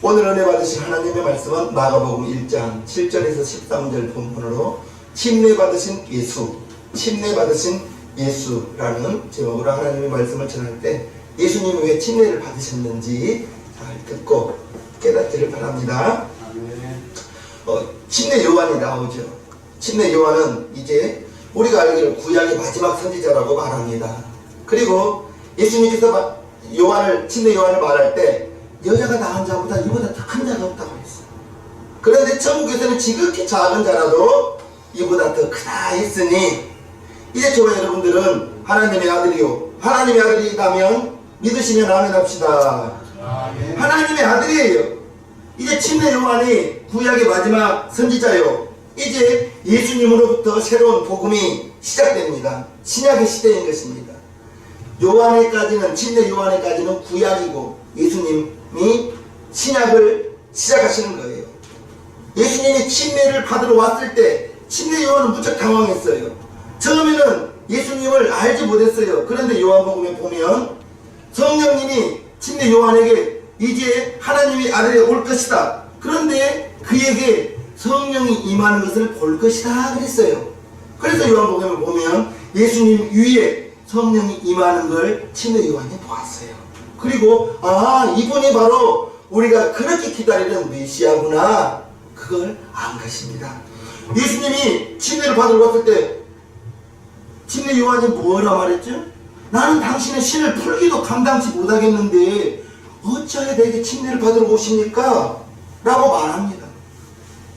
오늘 은혜 받으신 하나님의 말씀은 마가복음 1장 7절에서 13절 본문으로 침례받으신 예수, 침례받으신 예수라는 제목으로 하나님의 말씀을 전할 때 예수님이 왜 침례를 받으셨는지 잘 듣고 깨닫기를 바랍니다. 침례 요한이 나오죠. 침례 요한은 이제 우리가 알기로 구약의 마지막 선지자라고 말합니다. 그리고 예수님께서 침례 요한을 말할 때 여자가 낳은 자보다 이보다 더 큰 자가 없다고 했어요. 그런데 천국에서는 지극히 작은 자라도 이보다 더 크다 했으니 이제 저와 여러분들은 하나님의 아들이요, 하나님의 아들이라면 믿으시면 아멘 합시다. 아멘. 하나님의 아들이에요. 이제 침례 요한이 구약의 마지막 선지자요, 이제 예수님으로부터 새로운 복음이 시작됩니다. 신약의 시대인 것입니다. 요한에까지는, 침례 요한에까지는 구약이고 예수님이 신약을 시작하시는 거예요. 예수님이 침례를 받으러 왔을 때 침례 요한은 무척 당황했어요. 처음에는 예수님을 알지 못했어요. 그런데 요한복음에 보면 성령님이 침례 요한에게 이제 하나님의 아들이 올 것이다, 그런데 그에게 성령이 임하는 것을 볼 것이다 그랬어요. 그래서 요한복음을 보면 예수님 위에 성령이 임하는 걸 침례 요한이 보았어요. 그리고 이분이 바로 우리가 그렇게 기다리는 메시아구나, 그걸 안 것입니다. 예수님이 침례를 받으러 왔을 때 침례 요한이 뭐라 말했죠? 나는 당신의 신을 풀기도 감당치 못하겠는데 어찌하여 내게 침례를 받으러 오십니까? 라고 말합니다.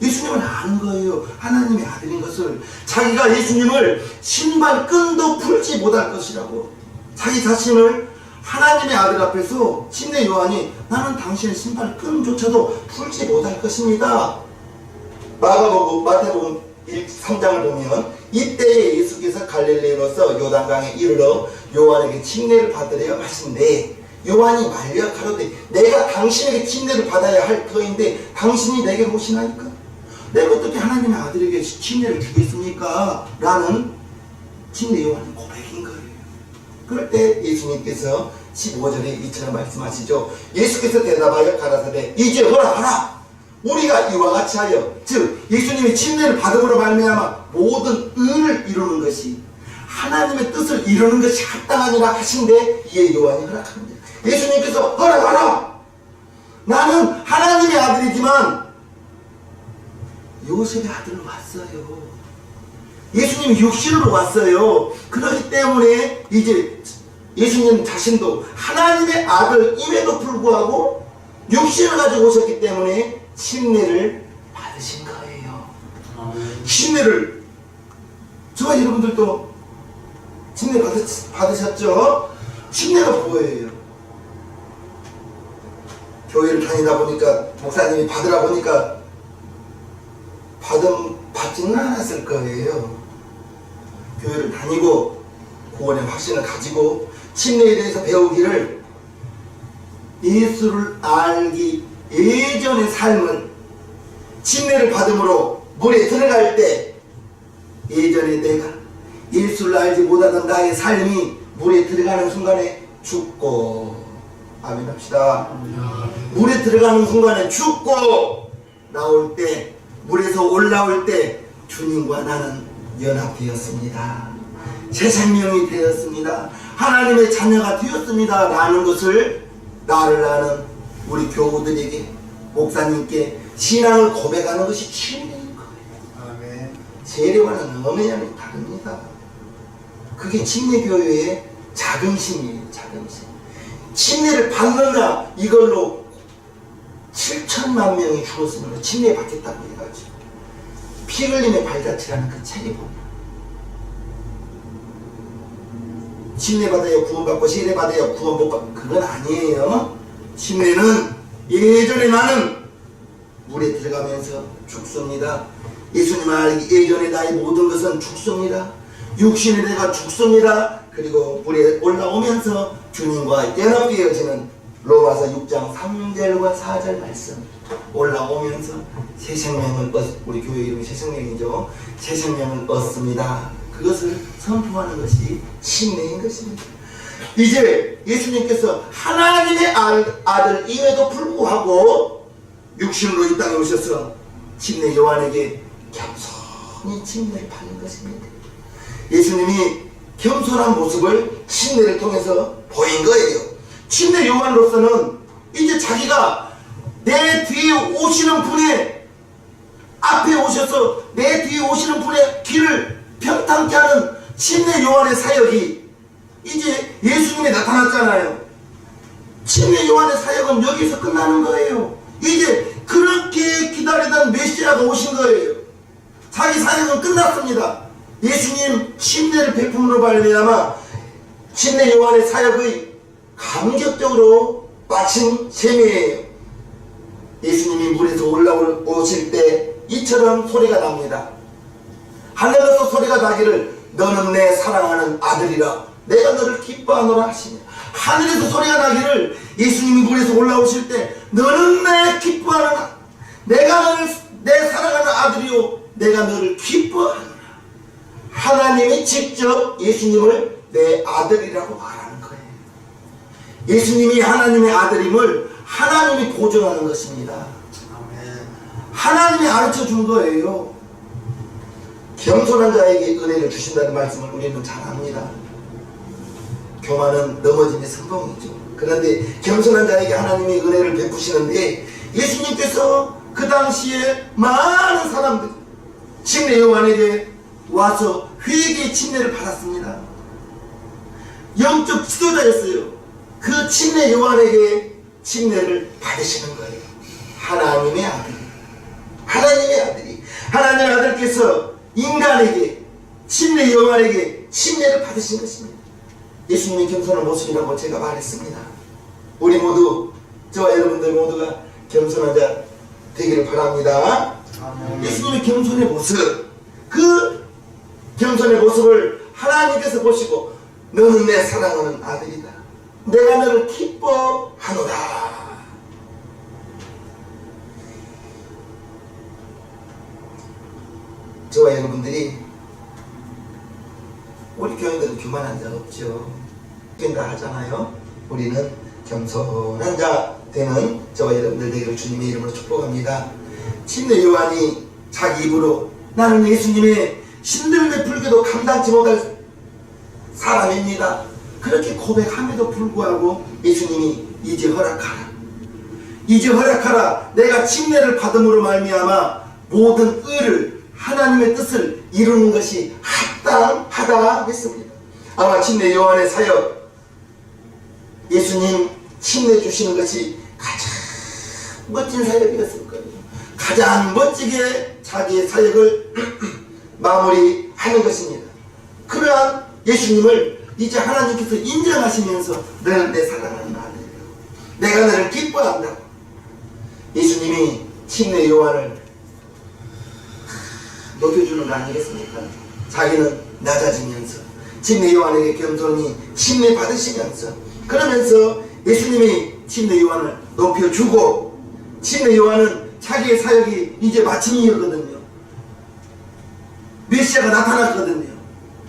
예수님은 아는 거예요. 하나님의 아들인 것을. 자기가 예수님을 신발 끈도 풀지 못할 것이라고. 자기 자신을 하나님의 아들 앞에서 침례 요한이 나는 당신의 신발 끈조차도 풀지 못할 것입니다. 마태복음 3장을 보면 이때에 예수께서 갈릴리로서 요단강에 이르러 요한에게 침례를 받으려 하신대 요한이 말려 가로되 내가 당신에게 침례를 받아야 할 터인데 당신이 내게 오시나이까? 내가 어떻게 하나님의 아들에게 침례를 주겠습니까? 라는 침례 요한의 고백인 거예요. 그럴 때 예수님께서 15절에 이처럼 말씀하시죠. 예수께서 대답하여 가라사대 이제 허락하라. 우리가 이와 같이 하여, 즉 예수님이 침례를 받음으로 말미암아 모든 의를 이루는 것이, 하나님의 뜻을 이루는 것이 합당하니라 하신데 이에 요한이 허락합니다. 예수님께서 허락하라. 나는 하나님의 아들이지만 요셉의 아들로 왔어요. 예수님이 육신으로 왔어요. 그렇기 때문에 이제 예수님 자신도 하나님의 아들임에도 불구하고 육신을 가지고 오셨기 때문에 침례를 받으신 거예요. 침례를, 저와 여러분들도 침례 받으셨죠? 침례가 뭐예요? 교회를 다니다 보니까 목사님이 받으라 보니까 받지는 않았을 거예요. 교회를 다니고 구원의 확신을 가지고 침례에 대해서 배우기를, 예수를 알기 예전의 삶은 침례를 받음으로 물에 들어갈 때 예전에 내가 예수를 알지 못하던 나의 삶이 물에 들어가는 순간에 죽고, 아멘 합시다. 물에 들어가는 순간에 죽고 나올 때, 물에서 올라올 때 주님과 나는 연합되었습니다. 새 생명이 되었습니다. 하나님의 자녀가 되었습니다. 라는 것을 나를 아는 우리 교우들에게, 목사님께 신앙을 고백하는 것이 침례인 거예요. 아멘. 세례와는 엄연히 다릅니다. 그게 침례교회의 자긍심이에요. 자긍심. 침례를 받느냐, 이걸로 7천만 명이 죽었습니다. 침례 받겠다고 해가지고. 피 흘림의 발자취라는 그 책이 보면 침례 받아야 구원받고 세례 받아야 구원받고, 그건 아니에요. 침례는 예전에 나는 물에 들어가면서 죽습니다. 예수님을 알기 예전에 나의 모든 것은 죽습니다. 육신의 내가 죽습니다. 그리고 물에 올라오면서 주님과 연합되어지는 로마서 6장 3절과 4절 말씀, 올라오면서 새 생명을 우리 교회 이름이 새 생명이죠. 새 생명을 얻습니다. 그것을 선포하는 것이 침례인 것입니다. 이제 예수님께서 하나님의 아들임에도 불구하고 육신으로 이 땅에 오셔서 침례 요한에게 겸손히 침례를 받는 것입니다. 예수님이 겸손한 모습을 침례를 통해서 보인 거예요. 침례 요한으로서는 이제 자기가 내 뒤에 오시는 분의 앞에 오셔서 내 뒤에 오시는 분의 길을 평탄케 하는 침례 요한의 사역이 이제 예수님이 나타났잖아요. 침례 요한의 사역은 여기서 끝나는 거예요. 이제 그렇게 기다리던 메시아가 오신 거예요. 자기 사역은 끝났습니다. 예수님 침례를 베품으로 말미암아 침례 요한의 사역의 감격적으로 마친 셈이에요. 예수님이 물에서 올라오실 때 이처럼 소리가 납니다. 하늘에서 소리가 나기를 너는 내 사랑하는 아들이라 내가 너를 기뻐하노라 하시며, 하늘에서 소리가 나기를 예수님이 물에서 올라오실 때 너는 내 기뻐하는 내가 너를 내 사랑하는 아들이요 내가 너를 기뻐하노라. 하나님이 직접 예수님을 내 아들이라고 말하는 거예요. 예수님이 하나님의 아들임을 하나님이 보증하는 것입니다. 하나님이 가르쳐 준 거예요. 겸손한 자에게 은혜를 주신다는 말씀을 우리는 잘 압니다. 교만은 넘어짐의 선봉이죠. 그런데 겸손한 자에게 하나님이 은혜를 베푸시는데, 예수님께서 그 당시에 많은 사람들 침례 요한에게 와서 회개의 침례를 받았습니다. 영적 지도자였어요. 그 침례 요한에게 침례를 받으시는 거예요. 하나님의 아들, 하나님의 아들이, 하나님의 아들께서 인간에게 침례 요한에게 침례를 받으신 것입니다. 예수님의 겸손한 모습이라고 제가 말했습니다. 우리 모두, 저와 여러분들 모두가 겸손한 자 되기를 바랍니다. 예수님의 겸손의 모습, 그 겸손의 모습을 하나님께서 보시고 너는 내 사랑하는 아들이다, 내가 너를 기뻐하노라. 저와 여러분들이, 우리 교인들은 교만한 자 없죠. 된다 하잖아요. 우리는 겸손한 자 되는 저와 여러분들 되기를 주님의 이름으로 축복합니다. 침례 요한이 자기 입으로 나는 예수님의 신들매 불교도 감당치 못할 사람입니다, 그렇게 고백함에도 불구하고 예수님이 이제 허락하라, 이제 허락하라, 내가 침례를 받음으로 말미암아 모든 의를, 하나님의 뜻을 이루는 것이 합당하다 했습니다. 아마 침례 요한의 사역, 예수님 침례 주시는 것이 가장 멋진 사역이었을 거예요. 가장 멋지게 자기의 사역을 마무리하는 것입니다. 그러한 예수님을 이제 하나님께서 인정하시면서 너는 내 사랑하는 아들이라고, 내가 너를 기뻐한다고. 예수님이 침례 요한을 높여주는 거 아니겠습니까? 자기는 낮아지면서 침례 요한에게 겸손히 침례 받으시면서, 그러면서 예수님이 침례 요한을 높여주고, 침례 요한은 자기의 사역이 이제 마침이었거든요. 메시아가 나타났거든요.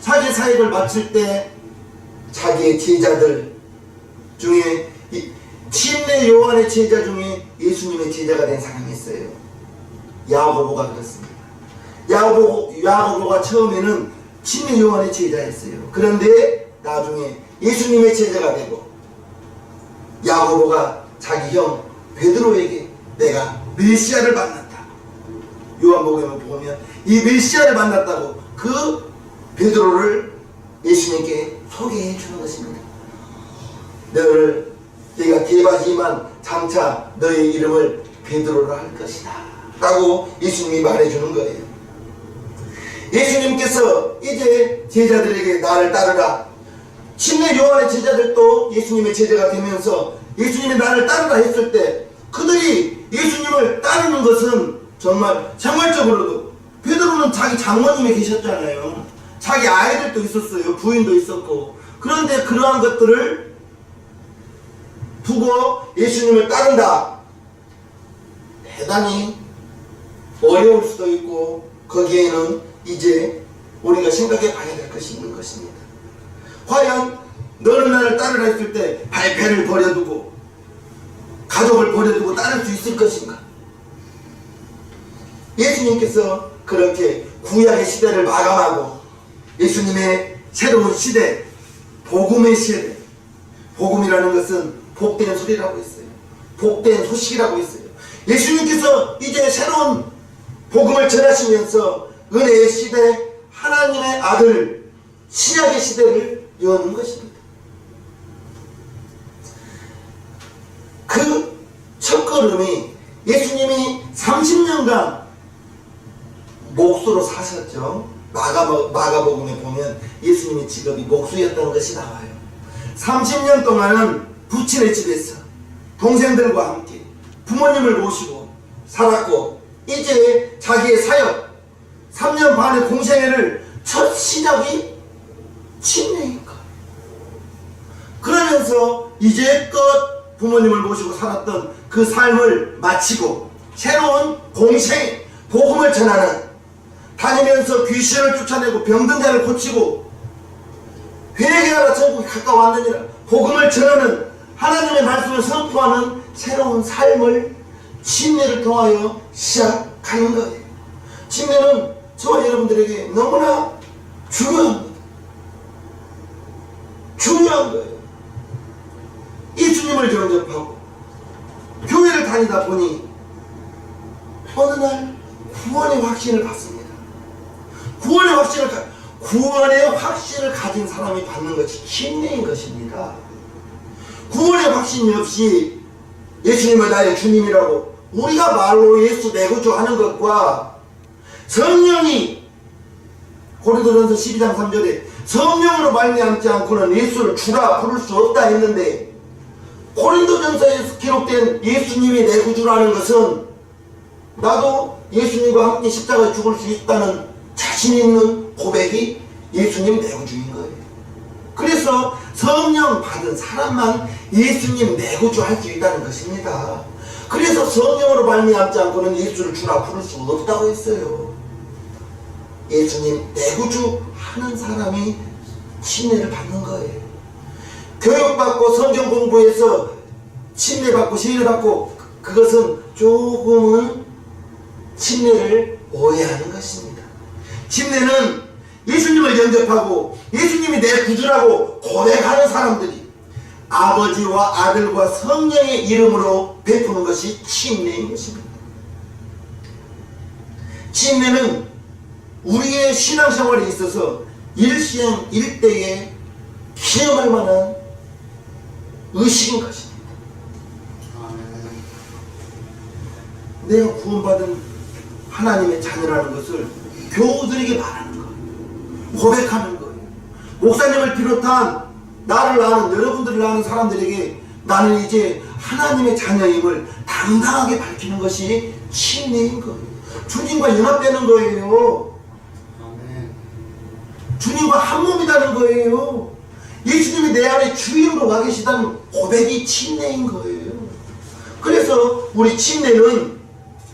자기 사역을 마칠 때 자기의 제자들 중에, 침례 요한의 제자 중에 예수님의 제자가 된 사람이 있어요. 야고보가 그렇습니다. 야고보가 처음에는 침례 요한의 제자였어요. 그런데 나중에 예수님의 제자가 되고, 야고보가 자기 형 베드로에게 내가 메시아를 만났다, 요한복음에 보면 이 메시아를 만났다고 그 베드로를 예수님께 소개해 주는 것입니다. 내가 개바지만 장차 너의 이름을 베드로라 할 것이다 라고 예수님이 말해주는 거예요. 예수님께서 이제 제자들에게 나를 따르라, 침례 요한의 제자들도 예수님의 제자가 되면서 예수님이 나를 따르라 했을 때 그들이 예수님을 따르는 것은 정말 생활적으로도, 베드로는 자기 장모님이 계셨잖아요. 자기 아이들도 있었어요. 부인도 있었고. 그런데 그러한 것들을 두고 예수님을 따른다, 대단히 어려울 수도 있고, 거기에는 이제 우리가 생각해 봐야 될 것이 있는 것입니다. 과연 너는 나를 따르라 했을 때 배를 버려두고 가족을 버려두고 따를 수 있을 것인가? 예수님께서 그렇게 구약의 시대를 마감하고 예수님의 새로운 시대, 복음의 시대. 복음이라는 것은 복된 소리라고 했어요. 복된 소식이라고 했어요. 예수님께서 이제 새로운 복음을 전하시면서 은혜의 시대, 하나님의 아들, 신약의 시대를 여는 것입니다. 그 첫걸음이 예수님이 30년간 목수로 사셨죠. 마가복음에 보면 예수님의 직업이 목수였다는 것이 나와요. 30년 동안은 부친의 집에서 동생들과 함께 부모님을 모시고 살았고, 이제 자기의 사역 3년 반의 공생애를 첫 시작이 침례인 거예요. 그러면서 이제껏 부모님을 모시고 살았던 그 삶을 마치고 새로운 공생, 복음을 전하는, 다니면서 귀신을 쫓아내고 병든 자를 고치고 회개하라 천국이 가까웠느니라 복음을 전하는, 하나님의 말씀을 선포하는 새로운 삶을 침례를 통하여 시작하는 거예요. 침례는 저와 여러분들에게 너무나 중요합니다. 중요한 거예요. 이 주님을 영접하고 교회를 다니다 보니 어느 날 구원의 확신을 받습니다. 구원의 확신을 가진 사람이 받는 것이 침례인 것입니다. 구원의 확신이 없이 예수님을 나의 주님이라고 우리가 말로 예수 내 구주 하는 것과 성령이, 고린도전서 12장 3절에 성령으로 말미암지 않고는 예수를 주라 부를 수 없다 했는데, 고린도전서에 기록된 예수님이 내 구주라는 것은 나도 예수님과 함께 십자가에 죽을 수 있다는 자신 있는 고백이 예수님 내 구주인 거예요. 그래서 성령 받은 사람만 예수님 내 구주 할 수 있다는 것입니다. 그래서 성령으로 말미암지 않고는 예수를 주라 부를 수 없다고 했어요. 예수님 내 구주 하는 사람이 침례를 받는 거예요. 교육받고 성경 공부해서 침례받고 세례받고 그것은 조금은 침례를 오해하는 것입니다. 침례는 예수님을 영접하고 예수님이 내 구주라고 고백하는 사람들이 아버지와 아들과 성령의 이름으로 베푸는 것이 침례인 것입니다. 침례는 우리의 신앙생활에 있어서 일생일대에 기념할 만한 의식인 것입니다. 내가 구원받은 하나님의 자녀라는 것을 교우들에게 말하는 거예요. 고백하는 거예요. 목사님을 비롯한 나를 아는, 여러분들을 아는 사람들에게 나는 이제 하나님의 자녀임을 당당하게 밝히는 것이 침례인 거예요. 주님과 연합되는 거예요. 주님과 한 몸이라는 거예요. 예수님이 내 안에 주인으로 와 계시다는 고백이 침례인 거예요. 그래서 우리 침례는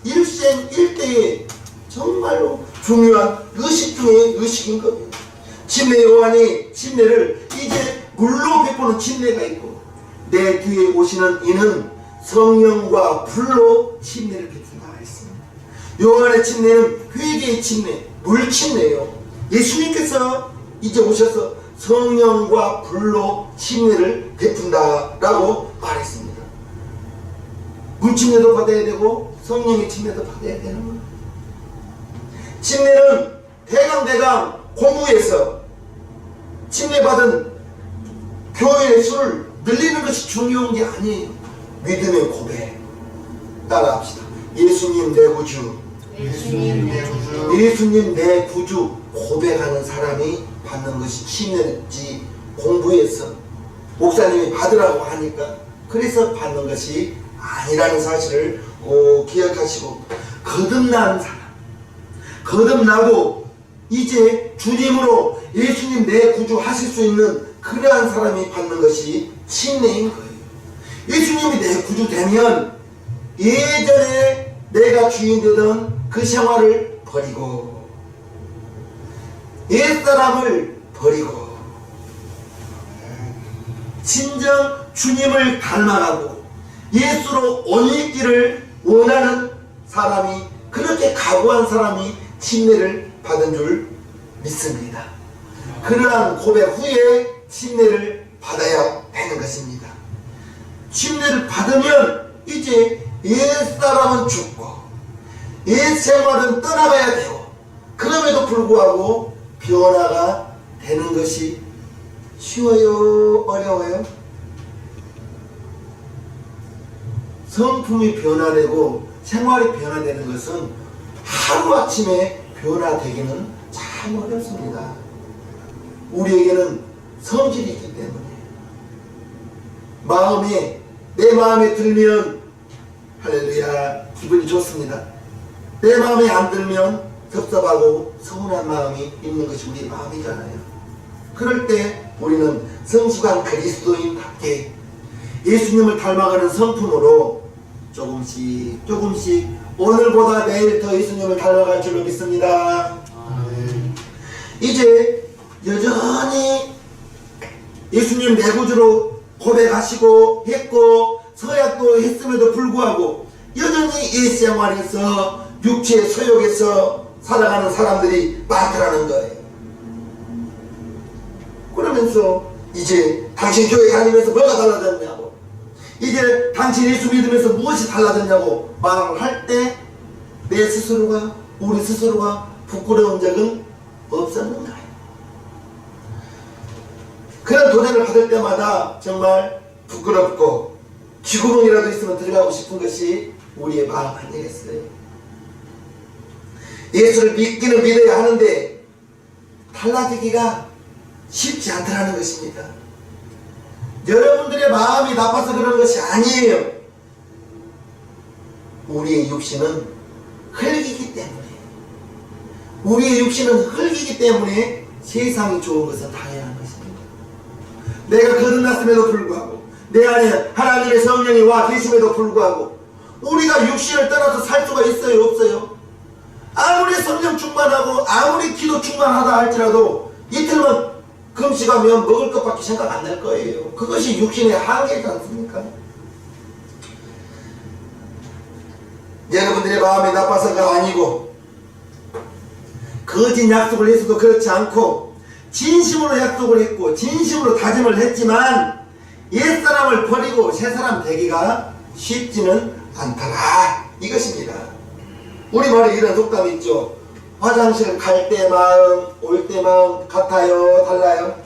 일생일대에 정말로 중요한 의식 중의 의식인 거예요. 침례 요한이 침례를 이제 물로 베푸는 침례가 있고, 내 뒤에 오시는 이는 성령과 불로 침례를 베푼다 했습니다. 요한의 침례는 회개의 침례, 물 침례예요. 예수님께서 이제 오셔서 성령과 불로 침례를 베푼다라고 말했습니다. 물 침례도 받아야 되고 성령의 침례도 받아야 되는 거예요. 침례는 대강 공부해서 침례받은 교회의 수를 늘리는 것이 중요한 게 아니에요. 믿음의 고백 따라합시다. 예수님 내 구주, 예수님 내 구주, 예수님 내 구주 고백하는 사람이 받는 것이 침례지, 공부해서 목사님이 받으라고 하니까 그래서 받는 것이 아니라는 사실을 꼭 기억하시고, 거듭난 사람, 거듭나고 이제 주님으로 예수님 내 구주 하실 수 있는 그러한 사람이 받는 것이 침례인 거예요. 예수님이 내 구주 되면 예전에 내가 주인 되던 그 생활을 버리고 옛사람을 버리고 진정 주님을 닮아가고 예수로 옷 입기를 원하는 사람이 그렇게 각오한 사람이 침례를 받은 줄 믿습니다. 그러한 고백 후에 침례를 받아야 되는 것입니다. 침례를 받으면 이제 옛사람은 죽고 옛생활은 떠나가야 되고, 그럼에도 불구하고 변화가 되는 것이 쉬워요? 어려워요? 성품이 변화되고 생활이 변화되는 것은 하루아침에 변화되기는 참 어렵습니다. 우리에게는 성질이 있기 때문에 내 마음에 들면 할렐루야 기분이 좋습니다. 내 마음에 안 들면 섭섭하고 서운한 마음이 있는 것이 우리 마음이잖아요. 그럴 때 우리는 성숙한 그리스도인답게 예수님을 닮아가는 성품으로 조금씩 오늘보다 내일 더 예수님을 닮아갈 줄로 믿습니다. 이제 여전히 예수님 내 구주로 고백하시고 했고 서약도 했음에도 불구하고 여전히 이 생활에서 육체의 소욕에서 살아가는 사람들이 많더라는 거예요. 그러면서 이제 당신 교회 다니면서 뭐가 달라졌냐고, 이제 당신 예수 믿으면서 무엇이 달라졌냐고 말을 할 때 내 스스로가, 우리 스스로가 부끄러운 적은 없었는가요? 그런 도전을 받을 때마다 정말 부끄럽고 쥐구멍이라도 있으면 들어가고 싶은 것이 우리의 마음 아니겠어요? 예수를 믿기는 믿어야 하는데 달라지기가 쉽지 않더라는 것입니다. 여러분들의 마음이 나빠서 그런 것이 아니에요. 우리의 육신은 흙이기 때문에 세상이 좋은 것은 당연한 것입니다. 내가 거듭났음에도 불구하고 내 안에 하나님의 성령이 와 계심에도 불구하고 우리가 육신을 떠나서 살 수가 있어요? 없어요? 아무리 성령 충만하고 아무리 기도 충만하다 할지라도 이틀만 금식하면 먹을 것밖에 생각 안 날 거예요. 그것이 육신의 한계지 않습니까? 여러분들의 마음이 나빠서가 아니고 거짓 약속을 해서도 그렇지 않고 진심으로 약속을 했고 진심으로 다짐을 했지만 옛사람을 버리고 새사람 되기가 쉽지는 않더라, 이것입니다. 우리말에 이런 속담이 있죠. 화장실 갈 때 마음, 올 때 마음 같아요? 달라요?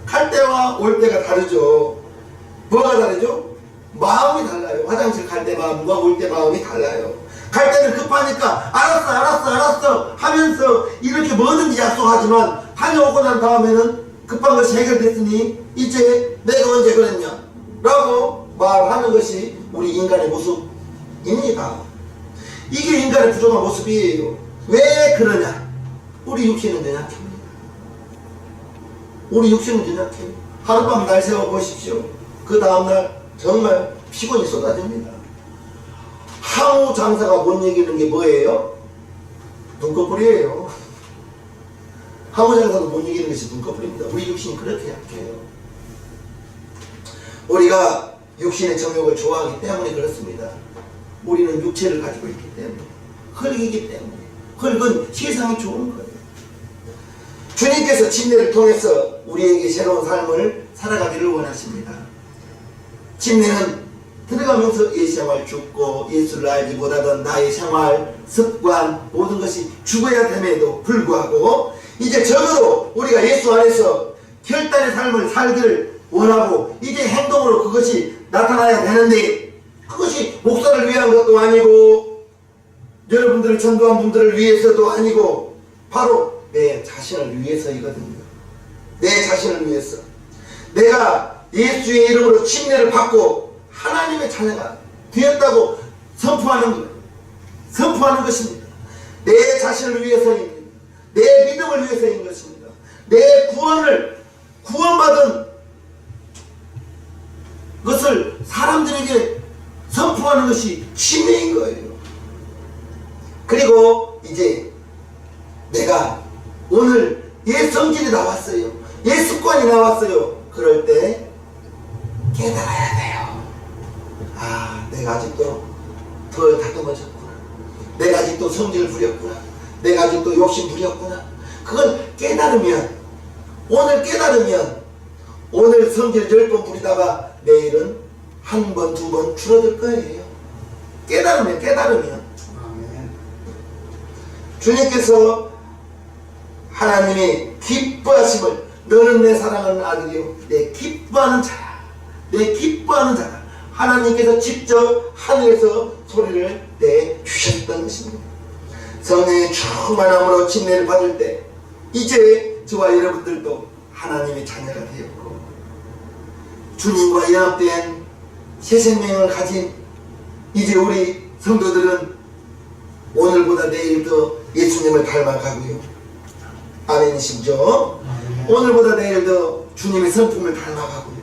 갈 때와 올 때가 다르죠. 뭐가 다르죠? 마음이 달라요. 화장실 갈 때 마음과 올 때 마음이 달라요. 갈 때는 급하니까 알았어 하면서 이렇게 뭐든지 약속하지만 다녀오고 난 다음에는 급한 것이 해결됐으니 이제 내가 언제 그랬냐 라고 말하는 것이 우리 인간의 모습입니다. 이게 인간의 부족한 모습이에요. 왜 그러냐? 우리 육신은 연약합니다. 하룻밤 날 세워 보십시오. 그 다음날 정말 피곤이 쏟아집니다. 항우 장사가 못 이기는 게 뭐예요? 눈꺼풀이에요. 항우 장사도 못 이기는 것이 눈꺼풀입니다. 우리 육신이 그렇게 약해요. 우리가 육신의 정욕을 좋아하기 때문에 그렇습니다. 우리는 육체를 가지고 있기 때문에, 흙이기 때문에. 흙은 세상이 좋은 거예요. 주님께서 침례를 통해서 우리에게 새로운 삶을 살아가기를 원하십니다. 침례는 들어가면서 이 생활 죽고 예수를 알지 못하던 나의 생활, 습관, 모든 것이 죽어야 됨에도 불구하고 이제 적어도 우리가 예수 안에서 결단의 삶을 살기를 원하고 이제 행동으로 그것이 나타나야 되는데 그것이 목사를 위한 것도 아니고 여러분들을 전도한 분들을 위해서도 아니고 바로 내 자신을 위해서이거든요. 내 자신을 위해서 내가 예수의 이름으로 침례를 받고 하나님의 자녀가 되었다고 선포하는 것입니다. 내 자신을 위해서입니다. 내 믿음을 위해서인 것입니다. 내 구원받은 것을 사람들에게 선포하는 것이 침례인 거예요. 그리고 이제 내가 오늘 옛 성질이 나왔어요. 옛 습관이 나왔어요. 그럴 때 깨달아야 돼요. 아, 내가 아직도 덜 다듬어졌구나. 내가 아직도 성질 부렸구나. 내가 아직도 욕심 부렸구나. 그걸 깨달으면, 오늘 깨달으면, 오늘 성질 10번 부리다가 내일은 1번, 2번 줄어들 거예요. 깨달으면. 아멘. 주님께서 하나님이 기뻐하심을, 너는 내 사랑하는 아들이요 내 기뻐하는 자야. 내 기뻐하는 자다. 하나님께서 직접 하늘에서 소리를 내주셨던 것입니다. 성령의 충만함으로 침례를 받을 때 이제 저와 여러분들도 하나님의 자녀가 되었고 주님과 연합된 새 생명을 가진 이제 우리 성도들은 오늘보다 내일 더 예수님을 닮아가고요. 아멘이시죠? 오늘보다 내일 더 주님의 성품을 닮아가고요.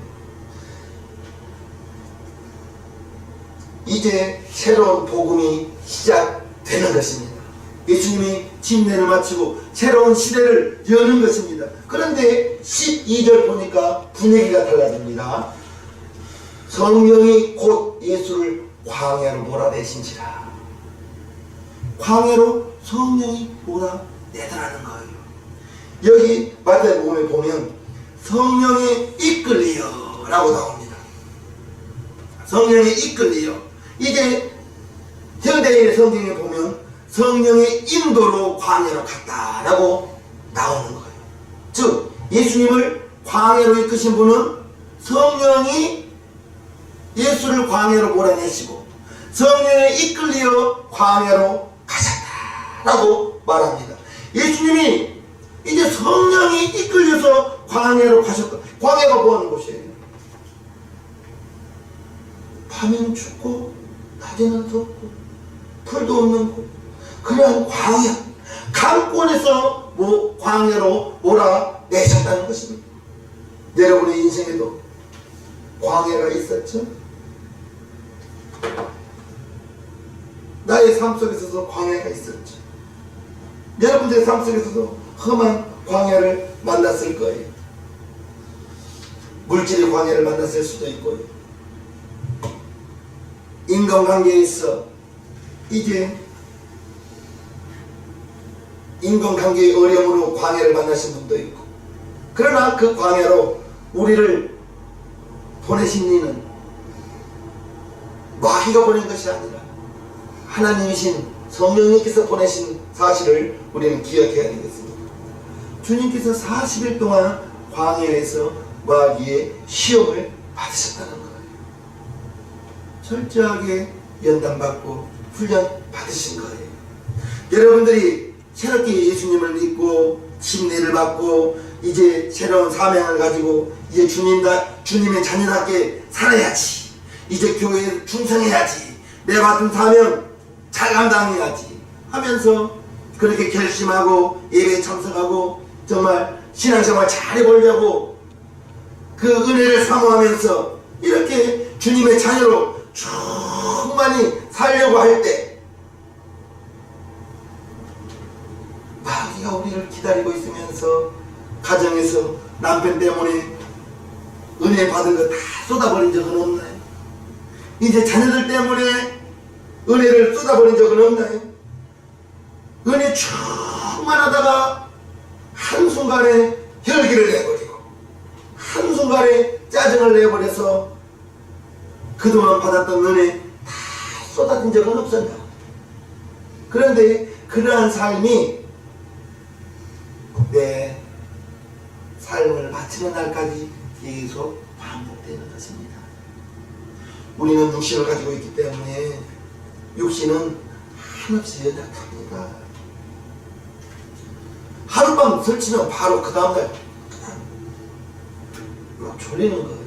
이제 새로운 복음이 시작되는 것입니다. 예수님이 침례를 마치고 새로운 시대를 여는 것입니다. 그런데 12절 보니까 분위기가 달라집니다. 성령이 곧 예수를 광야로 몰아내신지라. 광야로 성령이 몰아내더라는 거예요. 여기 마태복음에 보면 성령이 이끌리여 라고 나옵니다. 성령이 이끌리여. 이제 현대인의 성경에 보면 성령의 인도로 광야로 갔다라고 나오는 거예요. 즉 예수님을 광야로 이끄신 분은 성령이 예수를 광야로 몰아내시고 성령에 이끌리어 광야로 가셨다라고 말합니다. 예수님이 이제 성령이 이끌려서 광야로 가셨다. 광야가 뭐하는 곳이에요? 밤에는 춥고 낮에는 덥고 풀도 없는 곳, 그냥 광야, 강권에서 광야로 몰아내셨다는 것입니다. 여러분의 인생에도 광야가 있었죠? 나의 삶 속에서도 광야가 있었죠. 여러분들의 삶 속에서도 험한 광야를 만났을 거예요. 물질의 광야를 만났을 수도 있고요. 인간관계에 있어 이제 인간관계의 어려움으로 광야를 만나신 분도 있고, 그러나 그 광야로 우리를 보내신 이는 마귀가 보낸 것이 아니라 하나님이신 성령님께서 보내신 사실을 우리는 기억해야 되겠습니다. 주님께서 40일 동안 광야에서 마귀의 시험을 받으셨다는 거예요. 철저하게 연단받고 훈련 받으신 거예요. 여러분들이 새롭게 예수님을 믿고 침례를 받고 이제 새로운 사명을 가지고 이제 주님의 자녀답게 살아야지, 이제 교회에 충성해야지, 내 맡은 사명 잘 감당해야지 하면서 그렇게 결심하고 예배에 참석하고 정말 신앙생활 잘해보려고 그 은혜를 사모하면서 이렇게 주님의 자녀로 충만히 살려고 할 때 마귀가 우리를 기다리고 있으면서 가정에서 남편 때문에 은혜 받은 거 다 쏟아버린 적은 없나요? 이제 자녀들 때문에 은혜를 쏟아버린 적은 없나요? 은혜 충만하다가 한순간에 혈기를 내버리고 한순간에 짜증을 내버려서 그동안 받았던 은혜 다 쏟아진 적은 없었나? 그런데 그러한 삶이 내 삶을 마치는 날까지 계속 반복되는 것입니다. 우리는 육신을 가지고 있기 때문에 육신은 한없이 연약합니다. 하룻밤 설치면 바로 그 다음날 막 졸리는 거예요.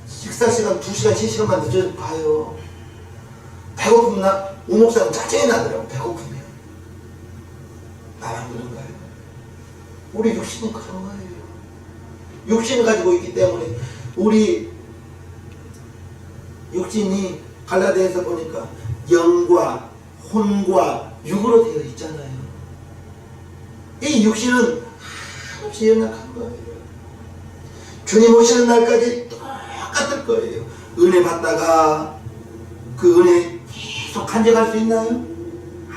식사시간 2시간, 3시간만 늦어도 봐요. 배고프면 우목사는 짜증이 나더라고. 배고프면. 나만 그런가요? 우리 육신은 그런 거예요. 육신을 가지고 있기 때문에 우리 육신이 갈라디아서 보니까 영과 혼과 육으로 되어 있잖아요. 이 육신은 한없이 연약한 거예요. 주님 오시는 날까지 똑같을 거예요. 은혜 받다가 그 은혜 계속 간직할 수 있나요?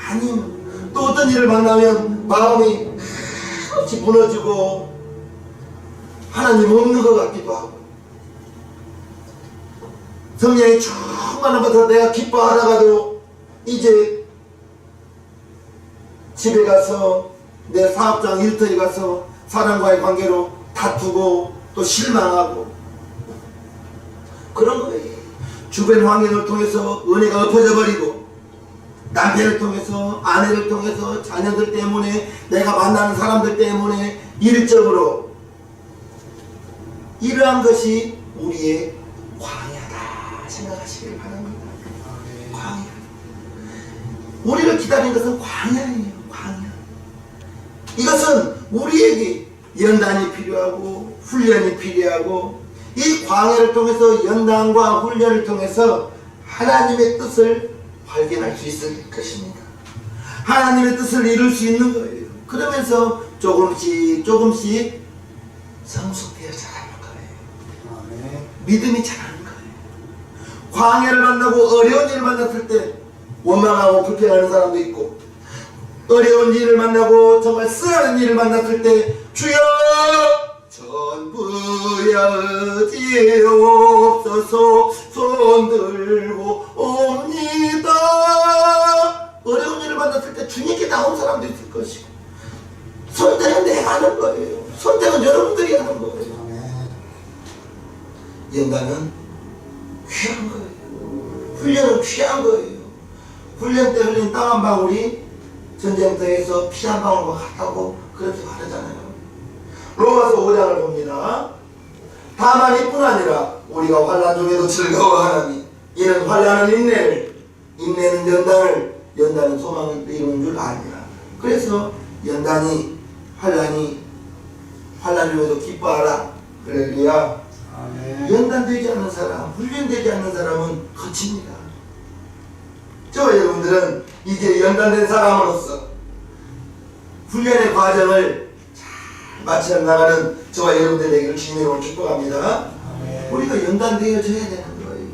아니요. 또 어떤 일을 만나면 마음이 같이 무너지고 하나님 없는 것 같기도 하고, 성령이 충만하면서 내가 기뻐하다가도 이제 집에 가서 내 사업장 일터에 가서 사람과의 관계로 다투고 또 실망하고 그런 거예요. 주변 환경을 통해서 은혜가 엎어져 버리고, 남편을 통해서, 아내를 통해서, 자녀들 때문에, 내가 만나는 사람들 때문에 일적으로, 이러한 것이 우리의 광야다 생각하시길 바랍니다. 광야. 우리를 기다리는 것은 광야예요. 광야. 이것은 우리에게 연단이 필요하고 훈련이 필요하고, 이 광야를 통해서, 연단과 훈련을 통해서 하나님의 뜻을 발견할 수 있을 것입니다. 하나님의 뜻을 이룰 수 있는 거예요. 그러면서 조금씩 조금씩 성숙되어 자라는 거예요. 아멘. 믿음이 자라는 거예요. 광야를 만나고 어려운 일을 만났을 때 원망하고 불평하는 사람도 있고, 어려운 일을 만나고 정말 쓰라는 일을 만났을 때 주여 전부여지옵소서 손들고 옵니다. 어려운 일을 만났을 때 주님께 나온 사람도 있을 것이고, 선택은 내가 하는 거예요. 선택은 여러분들이 하는 거예요. 연단은 귀한 거예요. 훈련은 귀한 거예요. 훈련 때 흘린 땀 한 방울이 전쟁터에서 피 한 방울과 같다고 그렇게 말하잖아요. 로마서 5장을 봅니다. 다만 이뿐 아니라 우리가 환난 중에도 즐거워하나니 이는 환난은 인내를, 인내는 연단을, 연단은 소망을 이루는 줄 아니라. 그래서 연단이, 환난 중에도 기뻐하라. 그래야 연단되지 않는 사람, 훈련되지 않는 사람은 거칩니다. 저와 여러분들은 이제 연단된 사람으로서 훈련의 과정을 잘 마쳐 나가는 저와 여러분들 되기를 주님으로 축복합니다. 우리가 연단되어져야 되는 거예요.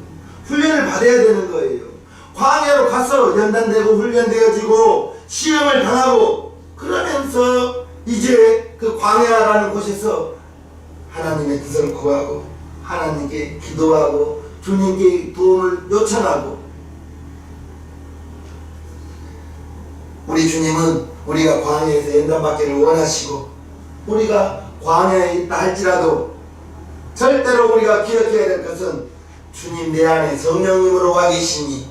훈련을 받아야 되는 거예요. 광야로 가서 연단되고 훈련되어지고 시험을 당하고, 그러면서 이제 그 광야라는 곳에서 하나님의 뜻을 구하고 하나님께 기도하고 주님께 도움을 요청하고, 우리 주님은 우리가 광야에서 연단받기를 원하시고, 우리가 광야에 있다 할지라도 절대로 우리가 기억해야 될 것은 주님 내 안에 성령님으로 와 계시니,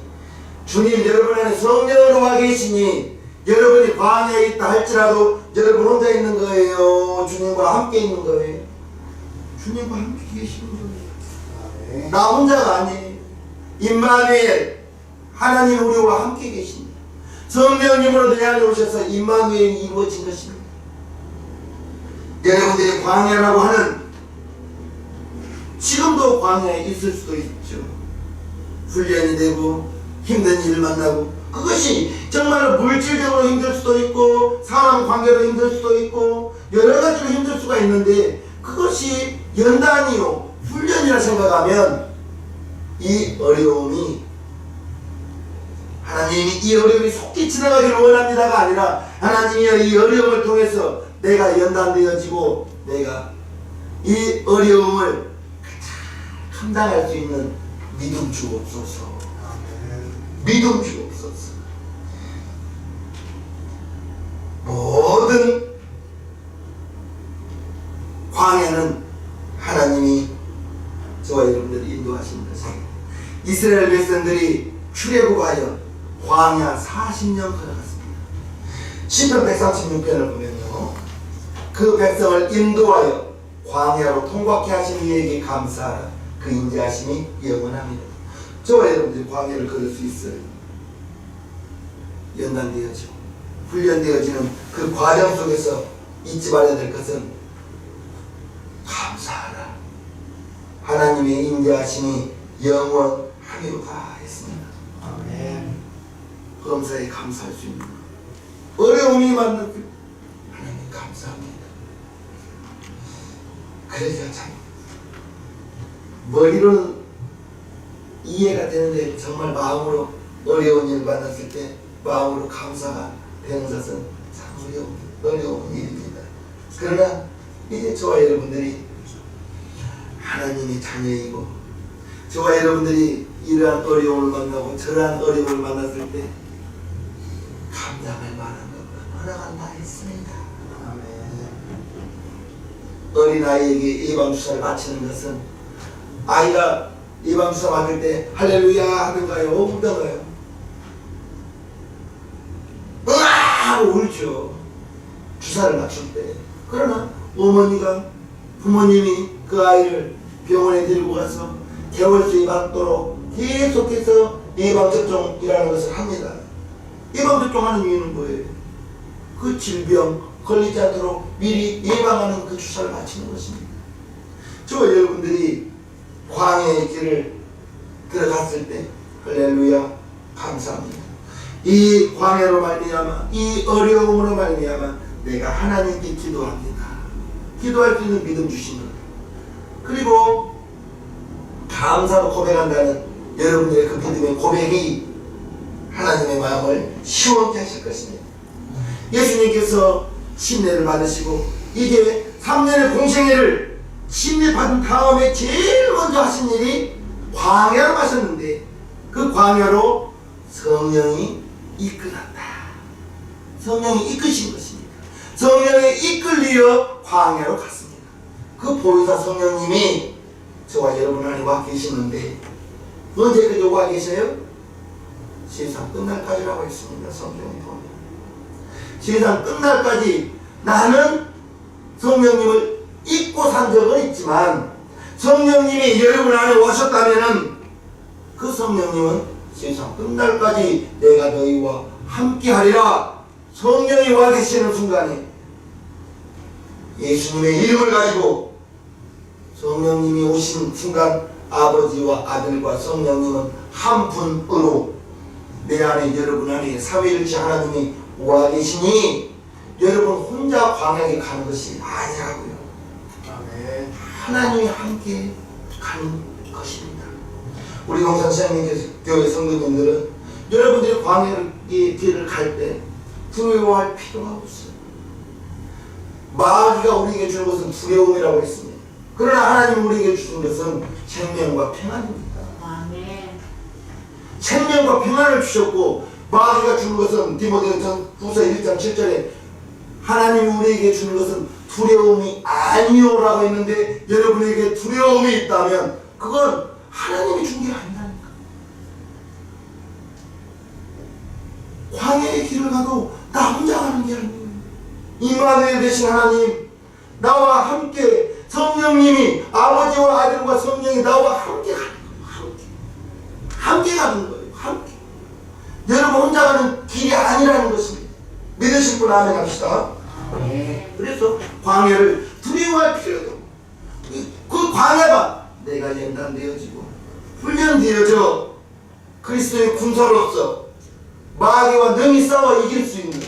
주님 여러분 안에 성령으로 와 계시니, 여러분이 광야에 있다 할지라도 여러분 혼자 있는 거예요. 주님과 함께 있는 거예요. 주님과 함께 계시는 거예요. 나 혼자가 아니에요. 임마누엘, 하나님 우리와 함께 계십니다. 성령님으로 내 안에 오셔서 임마누엘이 이루어진 것입니다. 여러분들이 광야라고 하는, 지금도 광야에 있을 수도 있죠. 훈련이 되고 힘든 일을 만나고, 그것이 정말로 물질적으로 힘들 수도 있고 사람 관계로 힘들 수도 있고 여러 가지로 힘들 수가 있는데, 그것이 연단이요 훈련이라 생각하면 이 어려움이, 하나님이 이 어려움이 속히 지나가기를 원합니다가 아니라, 하나님이 이 어려움을 통해서 내가 연단되어지고 내가 이 어려움을 감당할 수 있는 믿음 주옵소서. 믿음 주옵소서. 모든 광야는 하나님이 저와 여러분들이 인도하시는 것입니다. 이스라엘 백성들이 출애굽하여 광야 40년 걸어갔습니다. 시편 136편을 보면요, 그 백성을 인도하여 광야로 통과케 하신 이에게 감사하라. 그 인자하심이 영원합니다. 저와 여러분들이 광야를 걸을 수 있어요. 연단되어지고 훈련되어지는 그 과정 속에서 잊지 말아야 될 것은 감사하라. 하나님의 인자하심이 영원하리로다 했습니다. 아멘. 범사에 감사할 수 있는 것. 어려움이 만날 때 하나님 감사합니다. 그래야 참 머리로는 이해가 되는데 정말 마음으로 어려운 일 만났을 때 마음으로 감사가 되는 것은 참 어려운 일입니다. 그러나 이제 저와 여러분들이 하나님의 자녀이고 저와 여러분들이 이러한 어려움을 만나고 저러한 어려움을 만났을 때 감당할 만한 것은 허락한 바 있습니다. 아멘. 어린아이에게 예방주사를 맞히는 것은 아이가 예방주사 맞을 때 할렐루야 하는가요? 울던가요? 으아! 울죠. 주사를 맞출 때. 그러나 어머니가 부모님이 그 아이를 병원에 데리고 가서 개월수에 받도록 계속해서 예방접종이라는 것을 합니다. 예방접종하는 이유는 뭐예요? 그 질병 걸리지 않도록 미리 예방하는 그 주사를 맞히는 것입니다. 저와 여러분들이 광야의 길을 들어갔을 때 할렐루야 감사합니다. 이 광야로 말미암아 이 어려움으로 말미암아 내가 하나님께 기도합니다. 기도할 수 있는 믿음 주신 것 그리고 감사로 고백한다는 여러분들의 그 믿음의 고백이 하나님의 마음을 시원케 하실 것입니다. 예수님께서 침례를 받으시고 이제 3년의 공생애를 침례 받은 다음에 제일 먼저 하신 일이 광야로 가셨는데 그 광야로 성령이 이끌었다. 성령이 이끄신 것입니다. 성령에 이끌리어 광야로 갔습니다. 그 보혜사 성령님이 저와 여러분 안에 와 계시는데 언제까지 와 계세요? 세상 끝날까지라고 했습니다. 성경에 보면 세상 끝날까지 나는 성령님을 잊고 산 적은 있지만 성령님이 여러분 안에 오셨다면은 그 성령님은 세상 끝날까지 내가 너희와 함께 하리라. 성령이 와 계시는 순간에 예수님의 이름을 가지고 성령님이 오신 순간 아버지와 아들과 성령님은 한 분으로 내 안에 여러분 안에 삼위일체 하나님이 와 계시니 여러분 혼자 광야에 가는 것이 아니라고요. 아멘. 하나님이 함께 가는 것입니다. 우리 용산시장님 교회 성도님들은 여러분들이 광야의 길을 갈 때 두려워할 필요가 없어요. 마귀가 우리에게 주는 것은 두려움이라고 했습니다. 그러나 하나님 우리에게 주신 것은 생명과 평안입니다. 아멘. 생명과 평안을 주셨고 마귀가 주는 것은 디모데전후서 1장 7절에 하나님이 우리에게 주는 것은 두려움이 아니오라고 했는데 여러분에게 두려움이 있다면 그건 하나님이 준 게 아니라니까. 광야의 길을 가도 나 혼자 가는 게 아니에요. 임마누엘 되신 하나님 나와 함께 성령님이 아버지와 아들과 성령이 나와 함께 가는 거예요. 함께 가는 거예요. 함께. 여러분 혼자 가는 길이 아니라는 것입니다. 믿으실 분 아멘 합시다. 그래서 광야를 두려워할 필요도 없고 그 광야가 내가 연단되어지고 훈련되어져 그리스도의 군사로서 마귀와 능히 싸워 이길 수 있는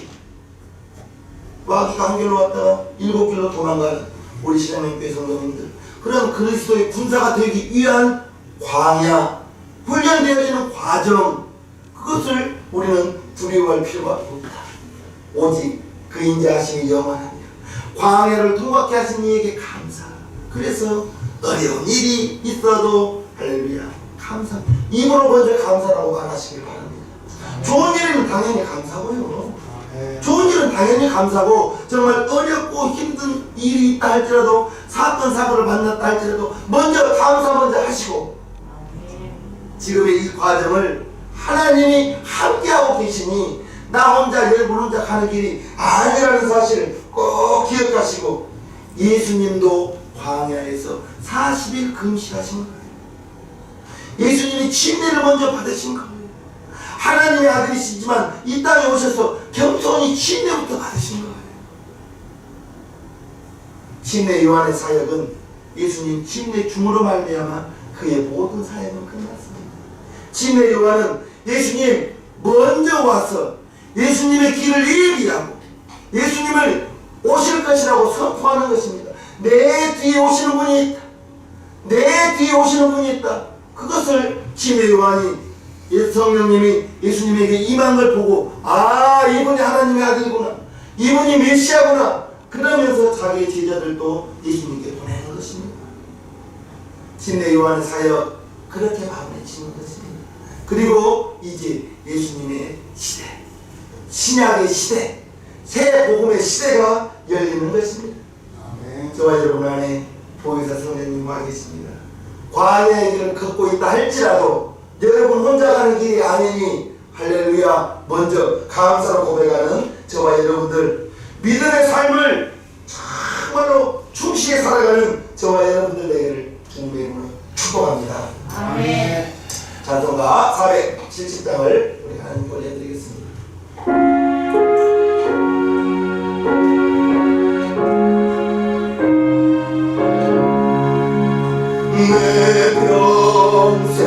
마귀가 한 길로 왔다가 7길로 도망가는 우리 신앙교회 성도님들 그런 그리스도의 군사가 되기 위한 광야 훈련되어지는 과정 그것을 우리는 두려워할 필요가 없다. 오직 그 인자하심이 영원합니다. 광야를 통과케 하신 이에게 감사. 그래서 어려운 일이 있어도 할렐루야 감사. 입으로 먼저 감사라고 말하시길 바랍니다. 좋은 일은 당연히 감사고요. 좋은 일은 당연히 감사고 정말 어렵고 힘든 일이 있다 할지라도 사건 사고를 만났다 할지라도 먼저 감사 먼저 하시고 지금의 이 과정을 하나님이 함께하고 계시니 나 혼자 여러분 혼자 가는 길이 아니라는 사실을 꼭 기억하시고 예수님도 광야에서 40일 금식하신 거예요. 예수님이 침례를 먼저 받으신 거예요. 하나님의 아들이시지만 이 땅에 오셔서 겸손히 침례부터 받으신 거예요. 침례 요한의 사역은 예수님 침례 중으로 말미암아 그의 모든 사역은 끝났습니다. 침례 요한은 예수님 먼저 와서 예수님의 길을 예비하고 예수님을 오실 것이라고 선포하는 것입니다. 내 뒤에 오시는 분이 있다. 내 뒤에 오시는 분이 있다. 그것을 침례 요한이 성령님이 예수님에게 임한 걸 보고 아 이분이 하나님의 아들이구나, 이분이 메시아구나, 그러면서 자기 제자들도 예수님께 보내는 것입니다. 침례 요한의 사역 그렇게 마무리치는 것입니다. 그리고 이제 예수님의 시대, 신약의 시대, 새 복음의 시대가 열리는 것입니다. 아멘. 저와 여러분 안에 보혜사 성령님 와 계십니다. 광야의 길을 걷고 있다 할지라도 여러분 혼자 가는 길이 아니니 할렐루야, 먼저 감사로 고백하는 저와 여러분들, 믿음의 삶을 정말로 충실히 살아가는 저와 여러분들 되기를 주님의 이름으로 축복합니다. 아멘. 찬송가 470장을 우리 하나님 올려드리겠습니다. 내 평생에